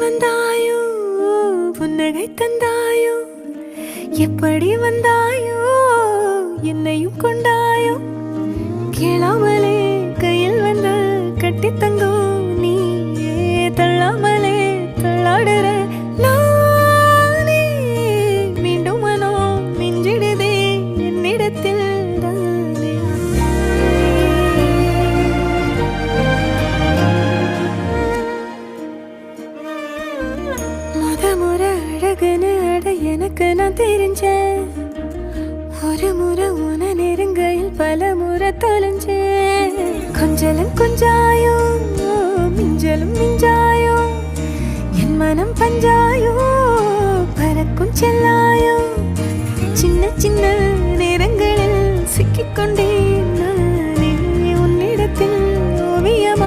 வந்தாயோ புன்னகை தந்தாயோ எப்படி வந்தாயோ என்னையும் கொண்டாயோ கேளாமலே கையில் வந்து கட்டி தங்கோ நீ தள்ளாமலே தள்ளாடுற நானே மீண்டும் மனோ மிஞ்சிடுதே என்னிடத்தில் தானே முறை அழகுன்னு அட எனக்கு நான் தெரிஞ்சேன் ஒரு முறை உன நெருங்கையில் பல முறை தொலைஞ்சேன் கொஞ்சலும் கொஞ்சாயோ மிஞ்சலும் மிஞ்சாயோ என் மனம் பஞ்சா